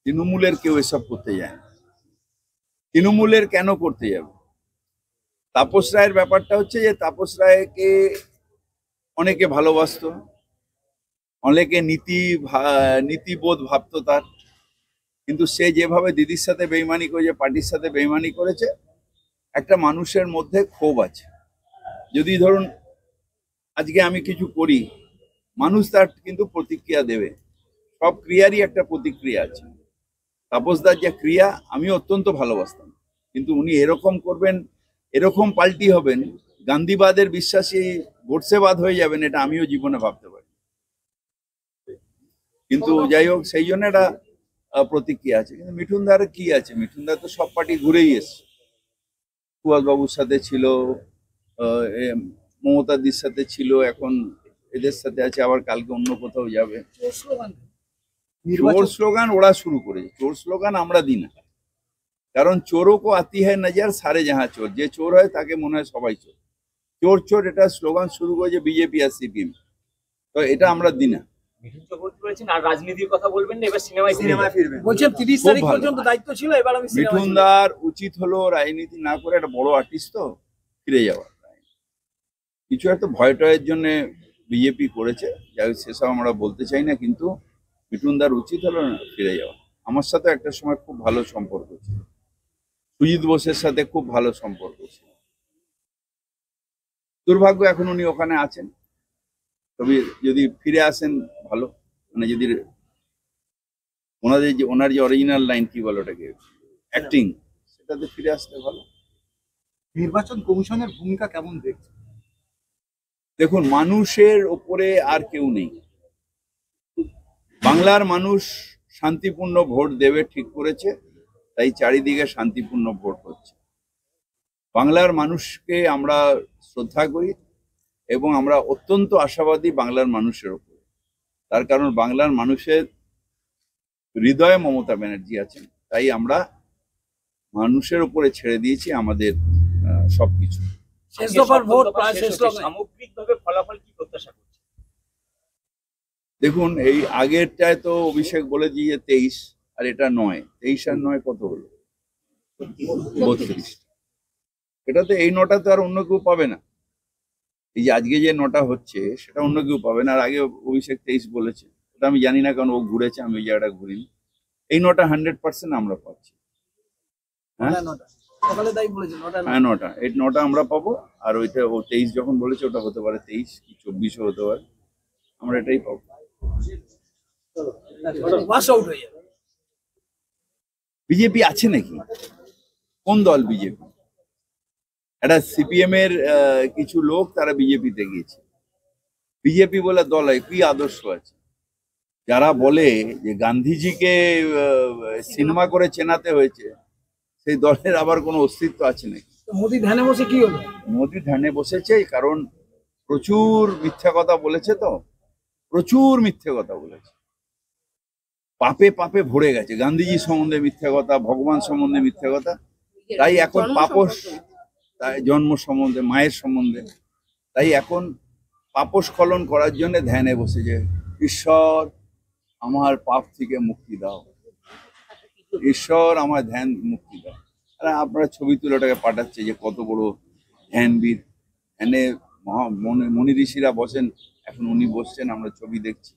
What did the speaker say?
তৃণমূলের কেউ এসব করতে যায় না। তৃণমূলের কেন করতে যাবে? তাপস রায়ের ব্যাপারটা হচ্ছে যে তাপস রায়কে অনেকে ভালোবাসতো, অনেকে নীতিবোধ ভাবতো তার, কিন্তু সে যেভাবে দিদির সাথে বেইমানি করেছে, পার্টির সাথে বেইমানি করেছে, একটা মানুষের মধ্যে ক্ষোভ আছে। যদি ধরুন আজকে আমি কিছু করি, মানুষ তার কিন্তু প্রতিক্রিয়া দেবে, সব ক্রিয়ারই একটা প্রতিক্রিয়া আছে। তাপসদার যে ক্রিয়া আমি অত্যন্ত ভালোবাসতাম, কিন্তু উনি এরকম করবেন, এরকম পাল্টি হবেন, গান্ধীবাদের বিশ্বাসী গোডসেবাদ হয়ে যাবেন, এটা আমিও জীবনে ভাবতে পারি। কিন্তু যাই হোক, সেই জন্য একটা প্রতিক্রিয়া আছে। কিন্তু মিঠুনদার কি আছে? মিঠুনদার তো সব পার্টি ঘুরেই এসছে, সুভাষবাবুর সাথে ছিল, মমতাদির সাথে ছিল, এখন এদের সাথে আছে, আবার কালকে অন্য কোথাও যাবে। চোর স্লোগান ওরা শুরু করেছে, চোর স্লোগান আমরা দিই না, কারণ চোরও কো আতি হয় নজর সারে জাহা চোর, যে চোর হয় তাকে মনে হয় সবাই চোর। চোর চোর এটা স্লোগান শুরু করেছে বিজেপি আর সিপিএম, তো এটা আমরা দিই না। মিঠুন চক্রবর্তী বলেছেন আর রাজনীতির কথা বলবেন না, এবার সিনেমায় ফিরবেন। বলছেন 30 তারিখ পর্যন্ত দায়িত্ব ছিল, এবার আমি মিঠুনদার উচিত হলো রাজনীতি না করে, একটা বড় আর্টিস্ট তো, ফিরে যাওয়ার। কিছু একটা ভয় টয়ের জন্য বিজেপি করেছে, যাই হোক সেসব আমরা বলতে চাই না, কিন্তু মিঠুনদার উচিত হলো না ফিরে যাওয়া। আমার সাথে একটা সময় খুব ভালো সম্পর্ক ছিল, সুজিত বোসের সাথে খুব ভালো সম্পর্ক ছিল। দুর্ভাগ্য এখন উনি ওখানে আছেন, তবে যদি ফিরে আসেন ভালো, মানে যদি ওনার যে অরিজিনাল লাইন কি বলে ওটাকে, অ্যাক্টিং, সেটাতে ফিরে আসতে ভালো। নির্বাচন কমিশনের ভূমিকা কেমন দেখছেন? দেখুন, মানুষের ওপরে আর কেউ নেই। বাংলার মানুষ শান্তিপূর্ণ ভোট দেবে ঠিক করেছে, তাই চারিদিকে শান্তিপূর্ণ ভোট হচ্ছে। বাংলার মানুষকে আমরা শ্রদ্ধা করি এবং আমরা অত্যন্ত আশাবাদী বাংলার মানুষের উপর, তার কারণ বাংলার মানুষের হৃদয়ে মমতা ব্যানার্জি আছেন, তাই আমরা মানুষের উপরে ছেড়ে দিয়েছি আমাদের সবকিছু। সামগ্রিকভাবে ফলাফল কি প্রত্যাশা করছে? দেখুন, এই আগেরটায় তো অভিষেক বলে দিয়ে 23, আর এটা 9, 23 আর 9 কত হলো? 32। এটাতে এই 9টা তো আর অন্য কেউ পাবে না। এই যে আজকে যে 9টা হচ্ছে সেটা অন্য কেউ পাবে না। আর আগে অভিষেক 23 বলেছে, ওটা আমি জানি না, কারণ ও ঘুরেছে, আমি ওই জায়গাটা ঘুরিনি। এই 9টা 100% আমরা পাচ্ছি। হ্যাঁ, 9টা, এই 9টা আমরা পাবো। আর ওইটা ও 23 যখন বলেছে, ওটা হতে পারে 23 কি 24ও হতে পারে, আমরা এটাই পাবো। বিজেপি আছে নাকি? কোন দল বিজেপি? একটা সিপিএম এর কিছু লোক তারা বিজেপিতে গিয়েছে। বিজেপি বলে দল কি আদর্শ আছে? যারা বলে যে গান্ধীজিকে সিনেমা করে চেনাতে হয়েছে, সেই দলের আবার কোনো অস্তিত্ব আছে নাকি? মোদি ধ্যানে বসে কি হলো? মোদি ধ্যানে বসেছে কারণ প্রচুর মিথ্যা কথা বলেছে, তো প্রচুর মিথ্যে কথা বলেছে, পাপে পাপে ভরে গেছে। গান্ধীজি সম্বন্ধে মিথ্যা কথা, ভগবান সম্বন্ধে মিথ্যা কথা, তাই এখন পাপস, তাই জন্ম সম্বন্ধে, মায়ের সম্বন্ধে, তাই এখন পাপস্খলন করার জন্য ধ্যানে বসেছে। ঈশ্বর আমার পাপ থেকে মুক্তি দাও, ঈশ্বর আমার ধ্যান মুক্তি দাও। আর আপনারা ছবি তুলে ওটাকে পাঠাচ্ছে যে কত বড় ধ্যানবীর, ধ্যানে মনি ঋষিরা বসেন, এখন উনি বসছেন, আমরা ছবি দেখছি।